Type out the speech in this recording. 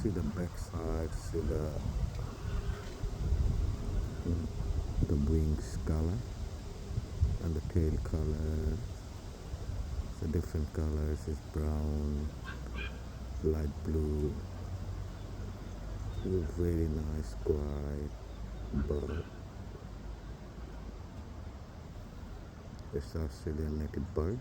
See the back side, see the wings color and the tail color. The different colors is brown, light blue, very nice, quiet bird. It's Australian native bird.